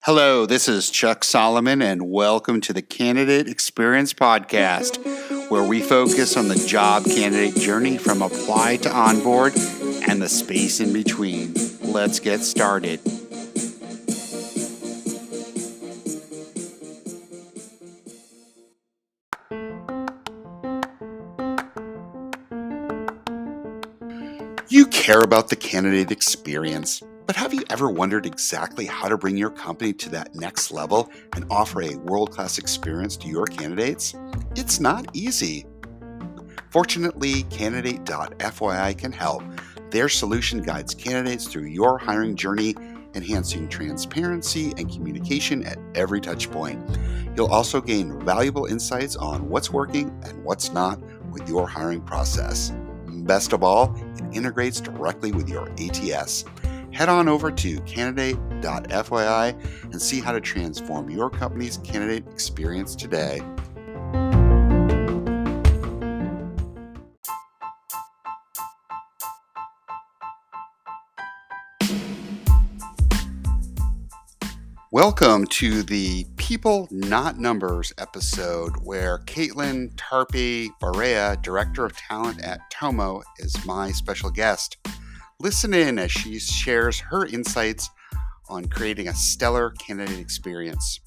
Hello, this is Chuck Solomon, and welcome to the Candidate Experience Podcast, where we focus on the job candidate journey from apply to onboard and the space in between. Let's get started. You care about the candidate experience, but have you ever wondered exactly how to bring your company to that next level and offer a world-class experience to your candidates? It's not easy. Fortunately, Candidate.fyi can help. Their solution guides candidates through your hiring journey, enhancing transparency and communication at every touch point. You'll also gain valuable insights on what's working and what's not with your hiring process. Best of all, it integrates directly with your ATS. Head on over to Candidate.fyi and see how to transform your company's candidate experience today. Welcome to the People Not Numbers episode, where Kaitlyn Tarpey Borea, Director of Talent at TOMO, is my special guest. Listen in as she shares her insights on creating a stellar candidate experience.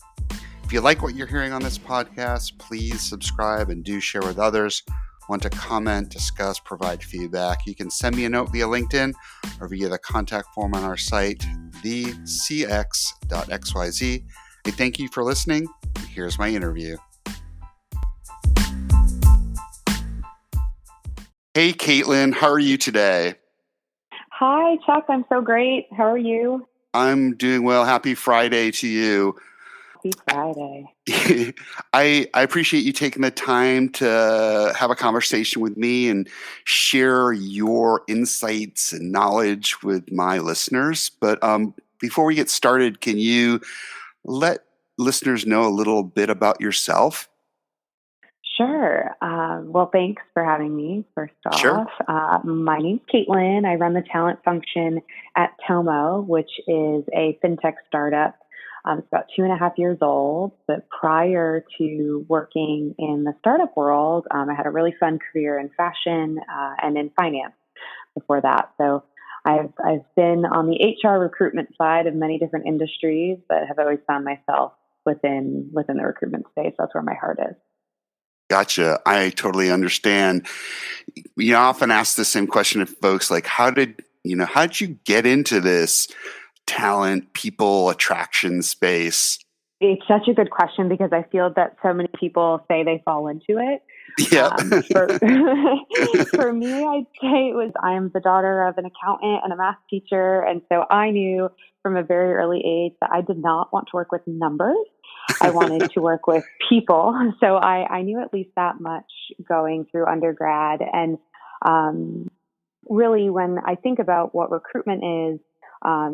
If you like what you're hearing on this podcast, please subscribe and do share with others. Want to comment, discuss, provide feedback, you can send me a note via LinkedIn or via the contact form on our site, thecx.xyz. Hey, thank you for listening. Here's my interview. Hey, Kaitlyn, how are you today? Hi, Chuck. I'm so great. How are you? I'm doing well. Happy Friday to you. Happy Friday. I appreciate you taking the time to have a conversation with me and share your insights and knowledge with my listeners. But before we get started, can you let listeners know a little bit about yourself? Sure. Well, thanks for having me, first off. Sure. My name's Kaitlyn. I run the talent function at TOMO, which is a fintech startup. It's about 2.5 years old, but prior to working in the startup world, I had a really fun career in fashion and in finance before that. So I've been on the HR recruitment side of many different industries, but have always found myself within the recruitment space. That's where my heart is. Gotcha. I totally understand. You often ask the same question of folks, like, how did you get into this talent, people, attraction space? It's such a good question because I feel that so many people say they fall into it. Yeah. For me, I'd say I am the daughter of an accountant and a math teacher. And so I knew from a very early age that I did not want to work with numbers. I wanted to work with people. So I knew at least that much going through undergrad. And really, when I think about what recruitment is,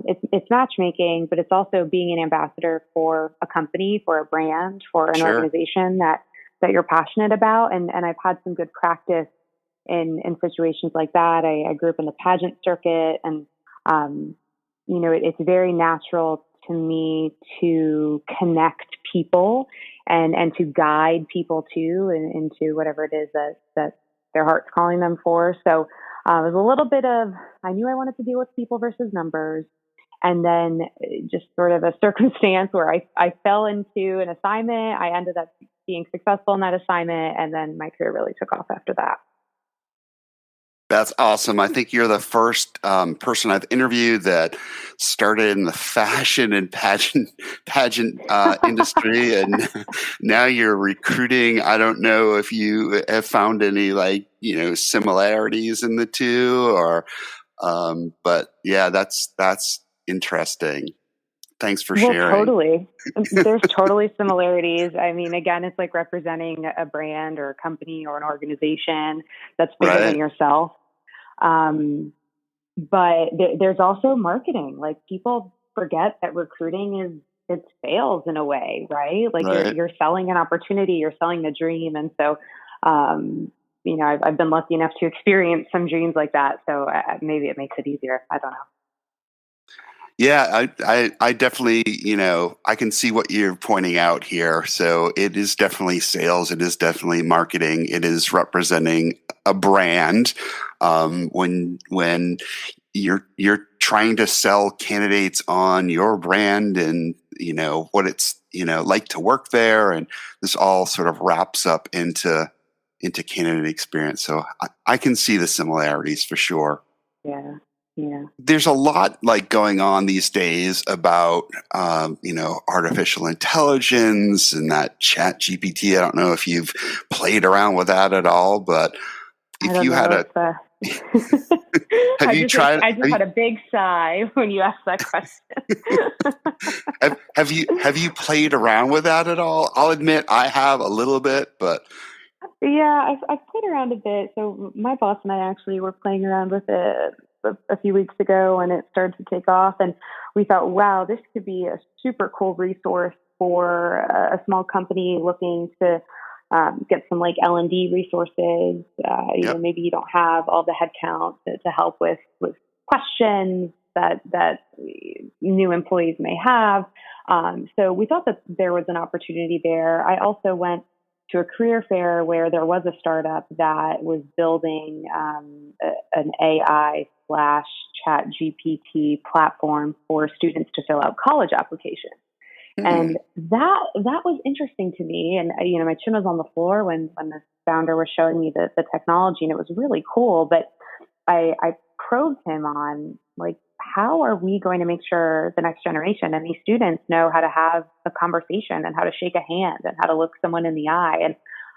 it's matchmaking, but it's also being an ambassador for a company, for a brand, for an organization that you're passionate about. And I've had some good practice in situations like that. I grew up in the pageant circuit, and it's very natural to me to connect people and to guide people into whatever it is that their heart's calling them for. So it was a little bit of, I knew I wanted to deal with people versus numbers. And then just sort of a circumstance where I fell into an assignment. I ended up being successful in that assignment. And then my career really took off after that. That's awesome. I think you're the first person I've interviewed that started in the fashion and pageant industry, and now you're recruiting. I don't know if you have found any similarities in the two, or but yeah, that's interesting. Thanks for sharing. Totally. There's totally similarities. I mean, again, it's like representing a brand or a company or an organization that's bigger than yourself. But there's also marketing. Like, people forget that recruiting it's sales in a way, right? Like you're selling an opportunity, you're selling the dream. And so, I've been lucky enough to experience some dreams like that. So maybe it makes it easier. I don't know. Yeah, I definitely, I can see what you're pointing out here. So it is definitely sales. It is definitely marketing. It is representing a brand. When you're trying to sell candidates on your brand and what it's like to work there, and this all sort of wraps up into candidate experience. So I can see the similarities for sure. Yeah. Yeah. There's a lot like going on these days about artificial intelligence and that chat GPT. I don't know if you've played around with that at all, but I if don't you had know. a have I you just tried I just had a big sigh when you asked that question. have you played around with that at all? I'll admit I have a little bit, but Yeah, I've played around a bit. So my boss and I actually were playing around with it a few weeks ago, and it started to take off. And we thought, wow, this could be a super cool resource for a small company looking to get some like L&D resources. yep. Maybe you don't have all the headcount to help with questions that new employees may have. So we thought that there was an opportunity there. I also went to a career fair where there was a startup that was building an AI slash chat GPT platform for students to fill out college applications. Hmm. And that was interesting to me. And, my chin was on the floor when the founder was showing me the technology, and it was really cool. But I probed him on, like, how are we going to make sure the next generation and these students know how to have a conversation and how to shake a hand and how to look someone in the eye? And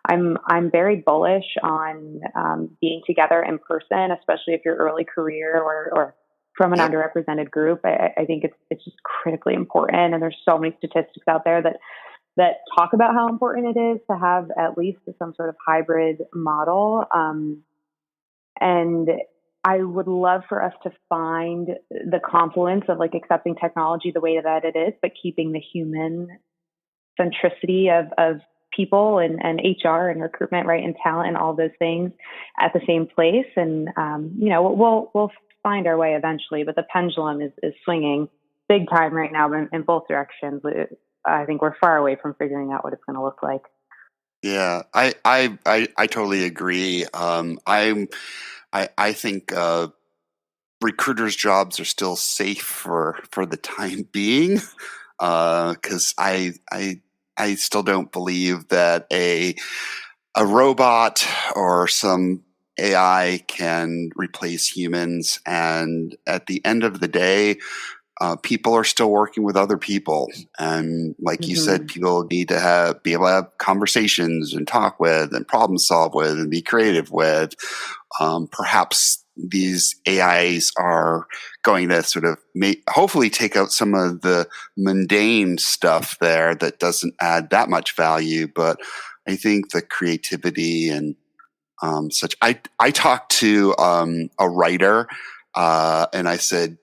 I'm very bullish on being together in person, especially if you're early career or from an Yep. underrepresented group. I think it's just critically important, and there's so many statistics out there that talk about how important it is to have at least some sort of hybrid model. And I would love for us to find the confluence of like accepting technology the way that it is, but keeping the human centricity of people and HR and recruitment, right, and talent and all those things at the same place. And we'll find our way eventually, but the pendulum is swinging big time right now in both directions. I think we're far away from figuring out what it's going to look like. Yeah, I totally agree. I think recruiters' jobs are still safe for the time being, because I still don't believe that a robot or some AI can replace humans. And at the end of the day, people are still working with other people, and like you said, Mm-hmm. people need to be able to have conversations and talk with and problem solve with and be creative with. Perhaps these AIs are going to sort of hopefully take out some of the mundane stuff there that doesn't add that much value, but I think the creativity and such. I talked to a writer, and I said,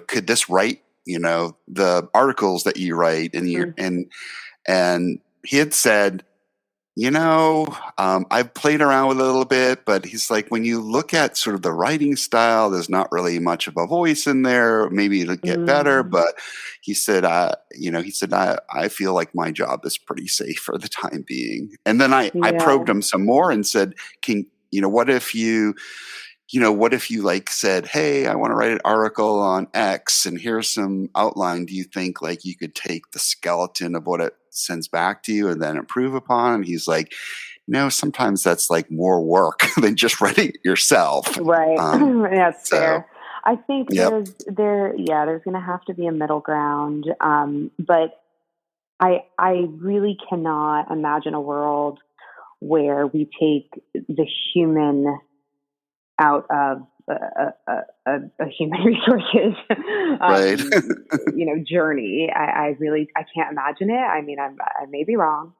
could this write, the articles that you write, and he had said, I've played around with it a little bit, but he's like, when you look at sort of the writing style, there's not really much of a voice in there. Maybe it'll get better, Mm, but he said, I feel like my job is pretty safe for the time being. And then I yeah. probed him some more and said, what if you like said, hey, I want to write an article on X and here's some outline. Do you think like you could take the skeleton of what it sends back to you and then improve upon? And he's like, sometimes that's like more work than just writing it yourself. Right. That's So, fair. I think yep. there's going to have to be a middle ground. But I really cannot imagine a world where we take the human out of a human resources, Right. journey. I can't imagine it. I mean, I may be wrong,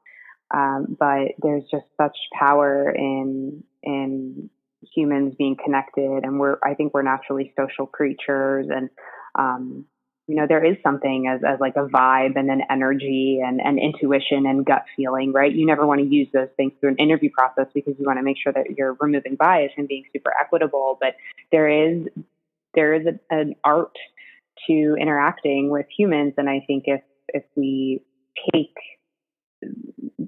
but there's just such power in humans being connected, and I think we're naturally social creatures, and um, there is something as like a vibe and an energy and intuition and gut feeling, right? You never want to use those things through an interview process because you want to make sure that you're removing bias and being super equitable, but there is an art to interacting with humans. And I think if we take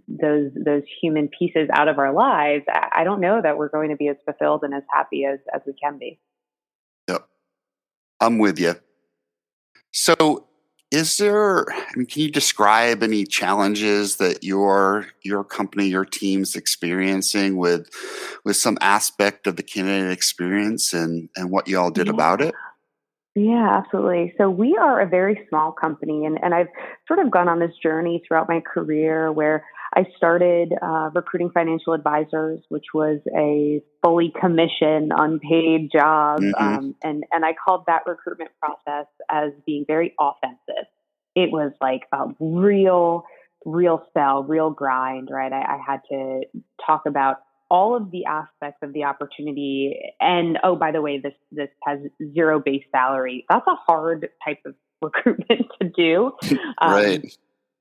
those human pieces out of our lives, I don't know that we're going to be as fulfilled and as happy as we can be. Yep. I'm with you. So, can you describe any challenges that your company, your team's experiencing with some aspect of the candidate experience and what you all did about Yeah. it? Yeah, absolutely. So we are a very small company, and I've sort of gone on this journey throughout my career where I started recruiting financial advisors, which was a fully commissioned, unpaid job, Hmm. and I called that recruitment process as being very offensive. It was like a real sell, real grind, right? I had to talk about all of the aspects of the opportunity. And oh, by the way, this has zero base salary. That's a hard type of recruitment to do. Right.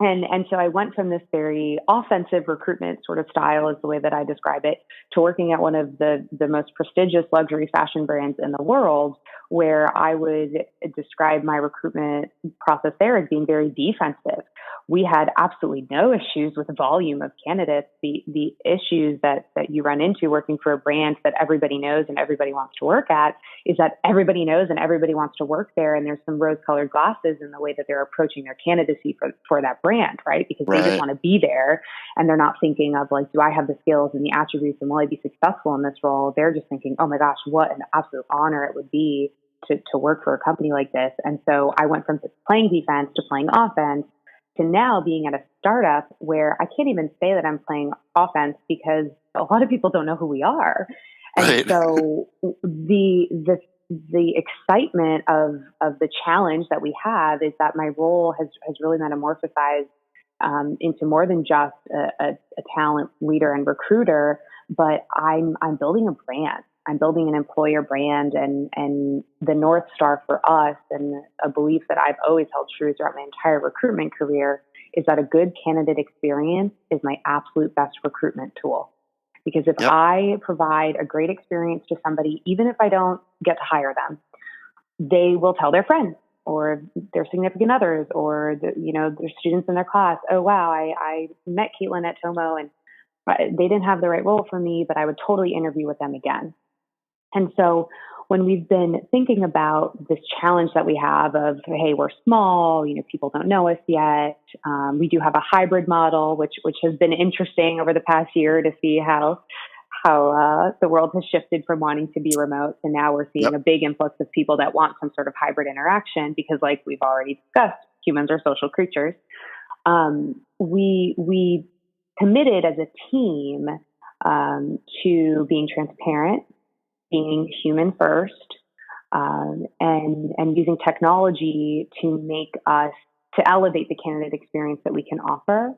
Um, and so I went from this very offensive recruitment sort of style, is the way that I describe it, to working at one of the most prestigious luxury fashion brands in the world, where I would describe my recruitment process there as being very defensive. We had absolutely no issues with the volume of candidates. The issues that you run into working for a brand that everybody knows and everybody wants to work at is that everybody knows and everybody wants to work there, and there's some rose-colored glasses in the way that they're approaching their candidacy for that brand, right? Because they just Right. want to be there, and they're not thinking of like, do I have the skills and the attributes, and will I be successful in this role? They're just thinking, oh my gosh, what an absolute honor it would be to work for a company like this. And so I went from playing defense to playing offense to now being at a startup where I can't even say that I'm playing offense because a lot of people don't know who we are. And Right. so the excitement of the challenge that we have is that my role has really metamorphosized into more than just a talent leader and recruiter, but I'm building a brand. I'm building an employer brand, and the North Star for us, and a belief that I've always held true throughout my entire recruitment career, is that a good candidate experience is my absolute best recruitment tool. Because if Yep. I provide a great experience to somebody, even if I don't get to hire them, they will tell their friends or their significant others or their students in their class, oh wow, I met Kaitlyn at TOMO, and they didn't have the right role for me, but I would totally interview with them again. And so when we've been thinking about this challenge that we have of, hey, we're small, people don't know us yet. We do have a hybrid model, which has been interesting over the past year to see how the world has shifted from wanting to be remote to now we're seeing Yep. a big influx of people that want some sort of hybrid interaction because, like we've already discussed, humans are social creatures. We committed as a team to being transparent, being human first, and using technology to elevate the candidate experience that we can offer.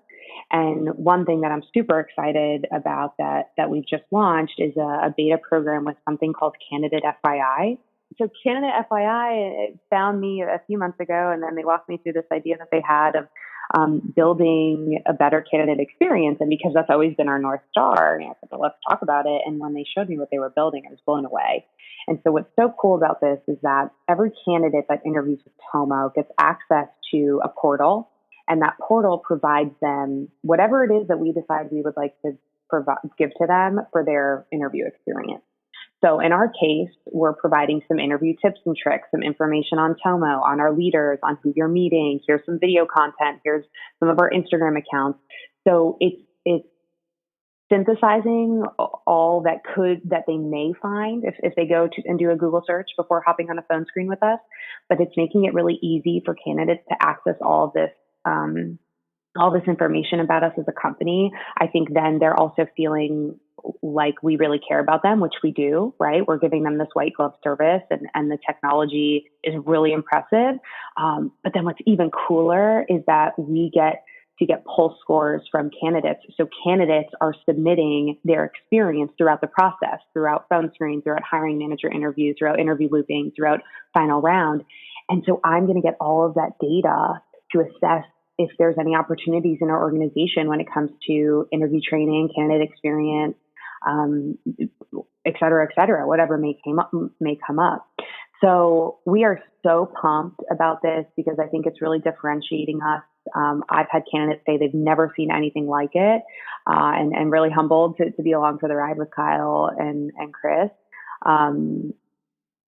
And one thing that I'm super excited about that we've just launched is a beta program with something called Candidate FYI. So Candidate FYI found me a few months ago, and then they walked me through this idea that they had of building a better candidate experience. And because that's always been our North Star, I said, well, let's talk about it. And when they showed me what they were building, I was blown away. And so what's so cool about this is that every candidate that interviews with TOMO gets access to a portal, and that portal provides them whatever it is that we decide we would like to give to them for their interview experience. So in our case, we're providing some interview tips and tricks, some information on TOMO, on our leaders, on who you're meeting. Here's some video content. Here's some of our Instagram accounts. So it's synthesizing all that they may find if they go to and do a Google search before hopping on a phone screen with us. But it's making it really easy for candidates to access all this information about us as a company. I think then they're also feeling like we really care about them, which we do, right? We're giving them this white glove service, and the technology is really impressive. But then what's even cooler is that we get to get pulse scores from candidates. So candidates are submitting their experience throughout the process, throughout phone screen, throughout hiring manager interview, throughout interview looping, throughout final round. And so I'm going to get all of that data to assess if there's any opportunities in our organization when it comes to interview training, candidate experience, et cetera, whatever may come up. So we are so pumped about this because I think it's really differentiating us. I've had candidates say they've never seen anything like it, and really humbled to be along for the ride with Kyle and Chris. Um,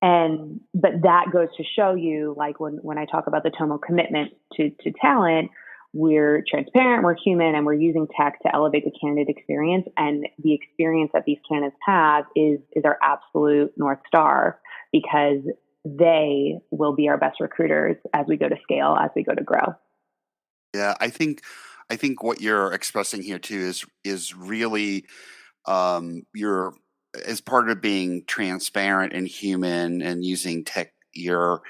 but that goes to show you, like when I talk about the TOMO commitment to talent, we're transparent, we're human, and we're using tech to elevate the candidate experience. And the experience that these candidates have is our absolute North Star, because they will be our best recruiters as we go to scale, as we go to grow. Yeah, I think what you're expressing here too is really you're as part of being transparent and human and using tech. You're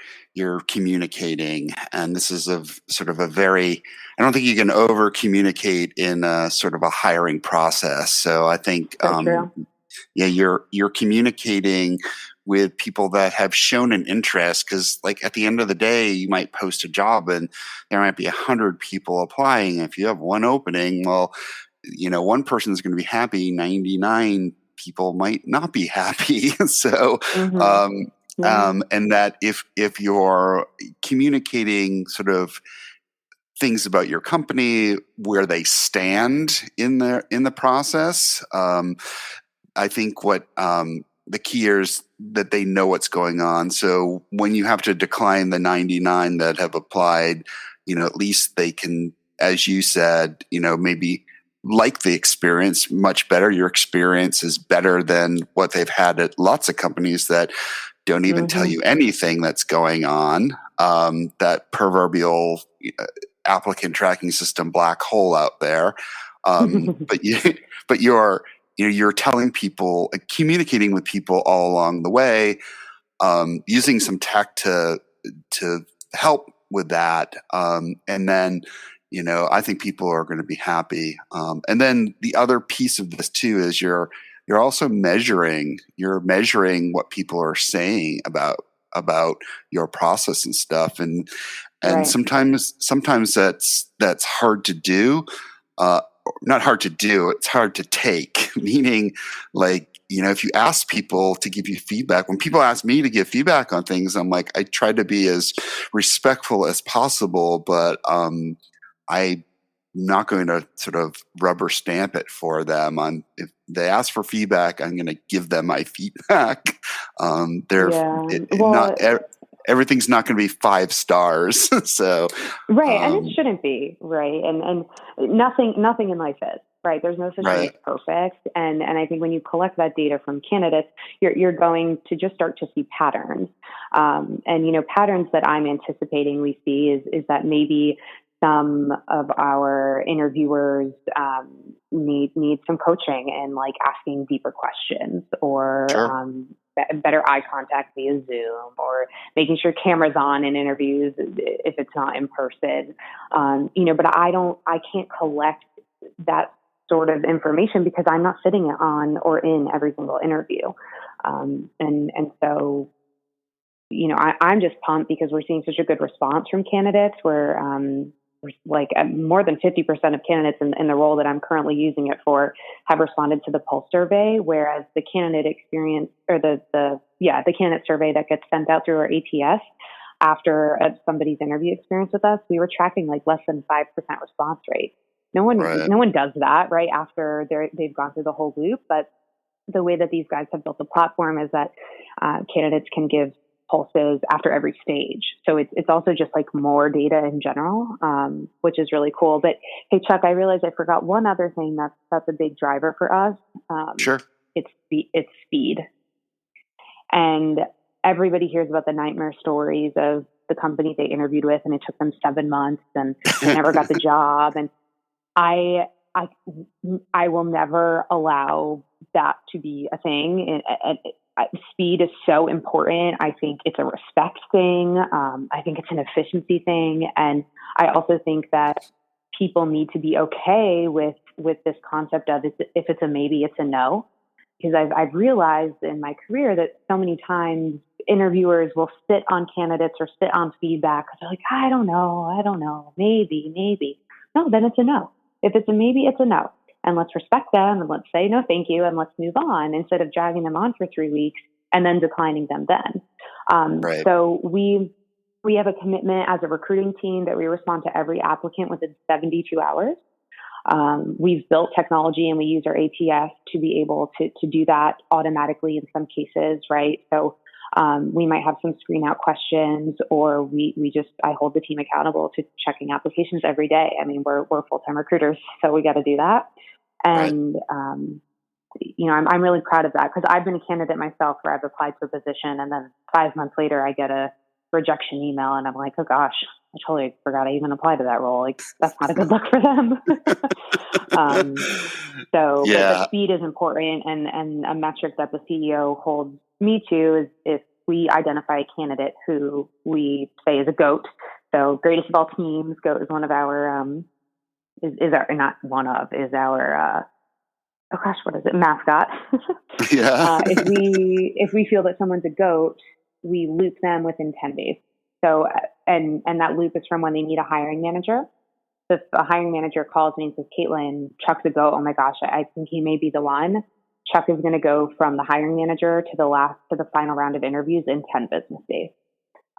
communicating, and this is sort of a very. I don't think you can over communicate in a sort of a hiring process. So I think So true. yeah, you're communicating with people that have shown an interest, because like at the end of the day you might post a job and there might be 100 people applying. If you have one opening, well, one person is going to be happy, 99 people might not be happy. So Mm-hmm. um, Yeah. and that if you're communicating sort of things about your company, where they stand in the process, I think what the key is that they know what's going on. So when you have to decline the 99 that have applied, at least they can, as you said, maybe like the experience much better. Your experience is better than what they've had at lots of companies that don't even tell Mm-hmm. you anything that's going on. That proverbial applicant tracking system black hole out there. But but you're telling people, communicating with people all along the way, using some tech to help with that, and then I think people are going to be happy. And then the other piece of this too is you're also measuring. You're measuring what people are saying about your process and stuff, and Right. sometimes that's hard to do. Uh, Not hard to do, it's hard to take. Meaning, like, if you ask people to give you feedback, when people ask me to give feedback on things, I'm like, I try to be as respectful as possible, but I'm not going to sort of rubber stamp it for them. If they ask for feedback, I'm going to give them my feedback. They're Yeah. it not Well, everything's not going to be 5 stars. So right. And it um, shouldn't be, right. And nothing in life is, right. There's no such thing as right, perfect. And I think when you collect that data from candidates, you're going to just start to see patterns. And, patterns that I'm anticipating we see is that maybe some of our interviewers need some coaching and like asking deeper questions, or sure, better eye contact via Zoom, or making sure cameras on in interviews if it's not in person. But I can't collect that sort of information because I'm not sitting on or in every single interview. And so, I'm just pumped because we're seeing such a good response from candidates. We're like more than 50% of candidates in the role that I'm currently using it for have responded to the pulse survey, whereas the candidate experience, or the candidate survey that gets sent out through our ATS after somebody's interview experience with us, we were tracking like less than 5% response rate. right, No one does that right after they've gone through the whole loop. But the way that these guys have built the platform is that candidates can give pulses after every stage. So it's also just like more data in general, which is really cool. But hey, Chuck, I realized I forgot one other thing that's a big driver for us. sure, It's speed. And everybody hears about the nightmare stories of the company they interviewed with, and it took them 7 months, and they never got the job. And I I I will never allow that to be a thing. Speed is so important. I think it's a respect thing. I think it's an efficiency thing, and I also think that people need to be okay with this concept of if it's a maybe, it's a no. Because I've realized in my career that so many times interviewers will sit on candidates or sit on feedback because they're like, I don't know, maybe. No, then it's a no. If it's a maybe, it's a no. And let's respect them, and let's say no thank you, and let's move on instead of dragging them on for 3 weeks and then declining them then. Right. So we have a commitment as a recruiting team that we respond to every applicant within 72 hours. We've built technology and we use our ATS to be able to do that automatically in some cases, right? So we might have some screen out questions, or I hold the team accountable to checking applications every day. I mean, we're full-time recruiters, so we got to do that. Right. And, I'm really proud of that, because I've been a candidate myself where I've applied to a position and then 5 months later I get a rejection email and I'm like, oh gosh, I totally forgot I even applied to that role. Like, that's not a good look for them. But Yeah. speed is important, and a metric that the CEO holds me to is if we identify a candidate who we say is a GOAT. So greatest of all teams, GOAT is one of our mascot. Yeah. If we feel that someone's a GOAT, we loop them within 10 days. So, and that loop is from when they meet a hiring manager. So if a hiring manager calls me and says, Kaitlyn, Chuck's a GOAT, oh my gosh, I think he may be the one. Chuck is going to go from the hiring manager to the final round of interviews in 10 business days.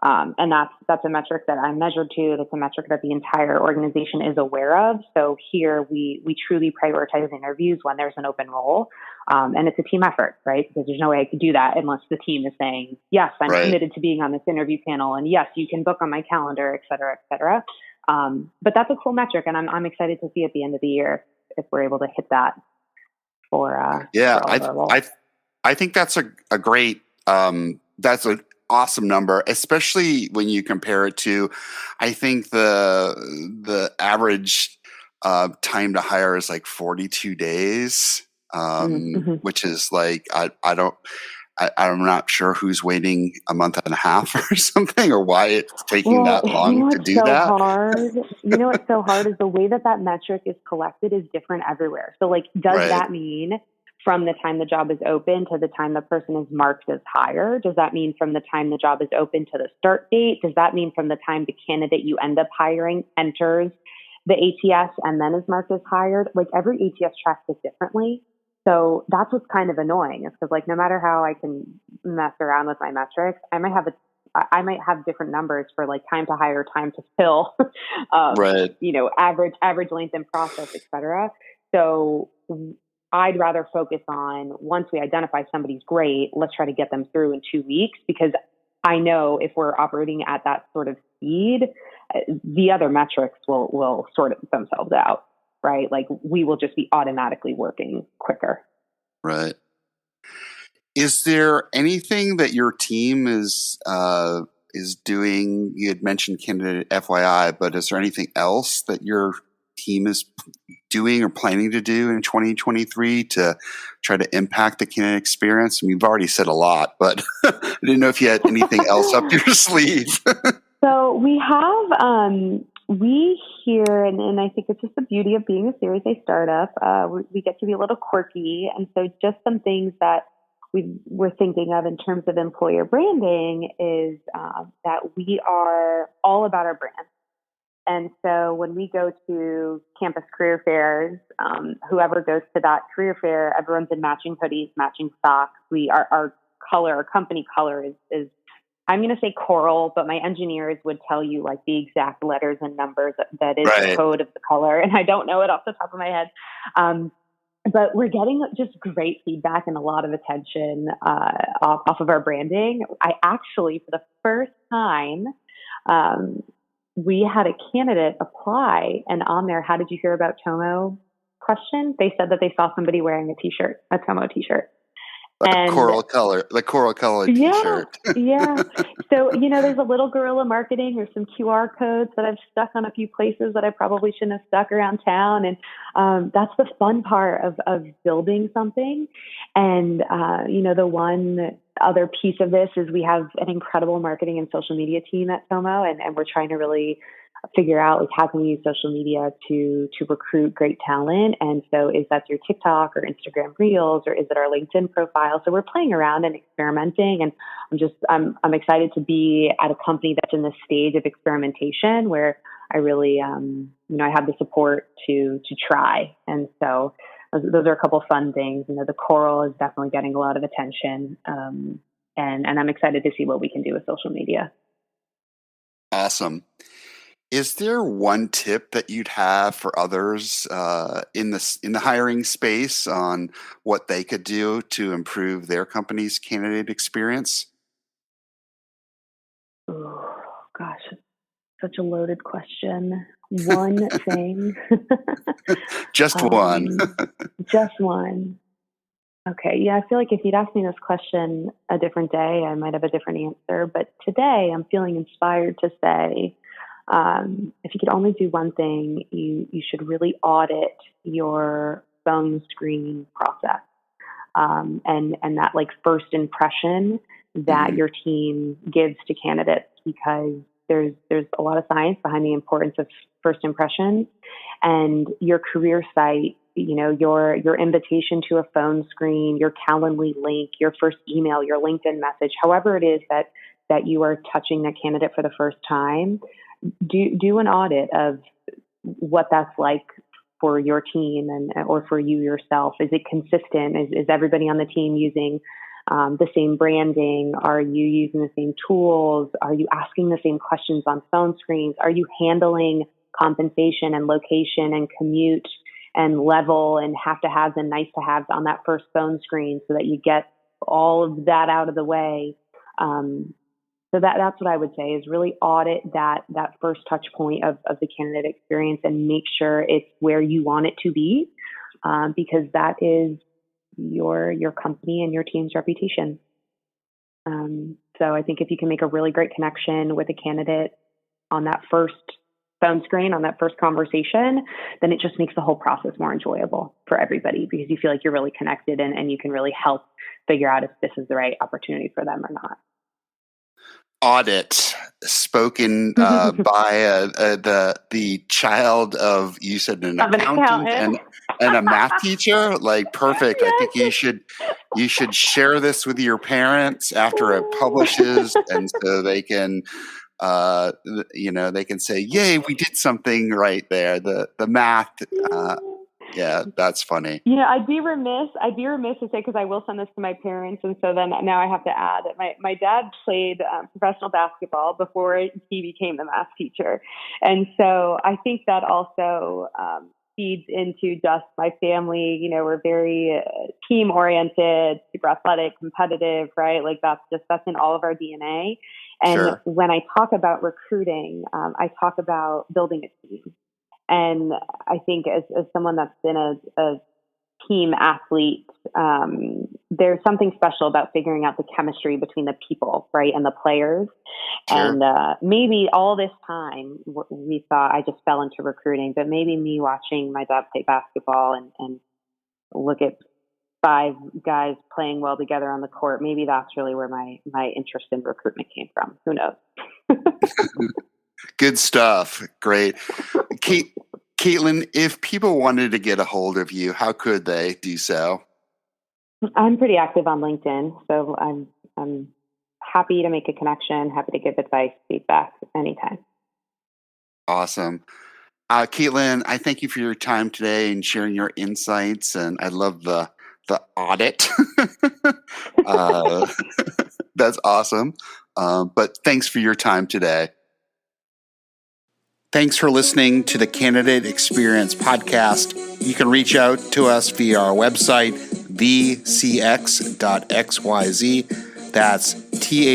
And that's a metric that I'm measured to. That's a metric that the entire organization is aware of. So here we truly prioritize interviews when there's an open role. And it's a team effort, right? Because there's no way I could do that unless the team is saying, yes, I'm Right. committed to being on this interview panel. And yes, you can book on my calendar, et cetera, et cetera. But that's a cool metric. And I'm excited to see at the end of the year if we're able to hit that for all of our roles. I think that's a great, that's an awesome number, especially when you compare it to, I think the average time to hire is like 42 days, which is like, I'm not sure who's waiting a month and a half or something, or why it's taking that long to do that. What's so hard is the way that metric is collected is different everywhere. So like, does that mean from the time the job is open to the time the person is marked as hired? Does that mean from the time the job is open to the start date? Does that mean from the time the candidate you end up hiring enters the ATS and then is marked as hired? Like, every ATS tracks it differently. So that's what's kind of annoying, is because like, no matter how I can mess around with my metrics, I might have different numbers for like time to hire, time to fill, average length in process, et cetera. So I'd rather focus on, once we identify somebody's great, let's try to get them through in 2 weeks, because I know if we're operating at that sort of speed, the other metrics will sort themselves out, right? Like, we will just be automatically working quicker. Right. Is there anything that your team is doing? You had mentioned candidate FYI, but is there anything else that your team is doing or planning to do in 2023 to try to impact the candidate experience? I mean, you've already said a lot, but I didn't know if you had anything else up your sleeve. So we have, we here, and I think it's just the beauty of being a Series A startup, we get to be a little quirky. And so just some things that we're thinking of in terms of employer branding is that we are all about our brand. And so when we go to campus career fairs, whoever goes to that career fair, everyone's in matching hoodies, matching socks. Our color, our company color is I'm going to say coral, but my engineers would tell you like the exact letters and numbers that is the code of the color. And I don't know it off the top of my head. But we're getting just great feedback and a lot of attention off of our branding. I actually, for the first time, we had a candidate apply, and on there, how did you hear about TOMO question? They said that they saw somebody wearing a t-shirt, a TOMO t-shirt. The coral color t-shirt. Yeah. So, there's a little guerrilla marketing or some QR codes that I've stuck on a few places that I probably shouldn't have stuck around town. And that's the fun part of building something. And, the one other piece of this is we have an incredible marketing and social media team at TOMO, and we're trying to really figure out like how can we use social media to recruit great talent. And so is that your TikTok or Instagram Reels, or is it our LinkedIn profile? So we're playing around and experimenting, and I'm excited to be at a company that's in this stage of experimentation where I really I have the support to try. And so those are a couple of fun things. The coral is definitely getting a lot of attention. and I'm excited to see what we can do with social media. Awesome. Is there one tip that you'd have for others in the hiring space on what they could do to improve their company's candidate experience? Oh, gosh, such a loaded question. One thing. Just one. Just one. Okay. Yeah, I feel like if you'd asked me this question a different day, I might have a different answer. But today I'm feeling inspired to say, if you could only do one thing, you should really audit your phone screen process. And that like first impression that your team gives to candidates, because there's a lot of science behind the importance of first impressions, and your career site, your invitation to a phone screen, your Calendly link, your first email, your LinkedIn message, however it is that you are touching a candidate for the first time, do an audit of what that's like for your team or for you yourself. Is it consistent? Is everybody on the team using the same branding? Are you using the same tools? Are you asking the same questions on phone screens? Are you handling compensation and location and commute and level and have-to-haves and nice-to-haves on that first phone screen so that you get all of that out of the way? So that's what I would say, is really audit that first touch point of the candidate experience and make sure it's where you want it to be, because that is your company and your team's reputation. So I think if you can make a really great connection with a candidate on that first phone screen, on that first conversation, then it just makes the whole process more enjoyable for everybody, because you feel like you're really connected and you can really help figure out if this is the right opportunity for them or not. Audit, spoken by the child of, you said, an accountant and a math teacher. Like, perfect. Yes. I think you should share this with your parents after it publishes, and so they can they can say, "Yay, we did something right there." The math. Yeah, that's funny. I'd be remiss to say, because I will send this to my parents, and so then now I have to add that my dad played professional basketball before he became the math teacher, and so I think that also feeds into just my family. We're very team oriented, super athletic, competitive, right? Like that's in all of our DNA. And Sure. When I talk about recruiting, I talk about building a team. And I think as someone that's been a team athlete, there's something special about figuring out the chemistry between the people, right, and the players. Sure. And maybe all this time we thought I just fell into recruiting, but maybe me watching my dad play basketball and look at 5 guys playing well together on the court, maybe that's really where my interest in recruitment came from. Who knows? Good stuff. Great. Kaitlyn, if people wanted to get a hold of you, how could they do so? I'm pretty active on LinkedIn, so I'm happy to make a connection, happy to give advice, feedback anytime. Awesome. Kaitlyn, I thank you for your time today and sharing your insights, and I love the audit. That's awesome. But thanks for your time today. Thanks for listening to the Candidate Experience Podcast. You can reach out to us via our website, thecx.xyz. That's thecx.xyz.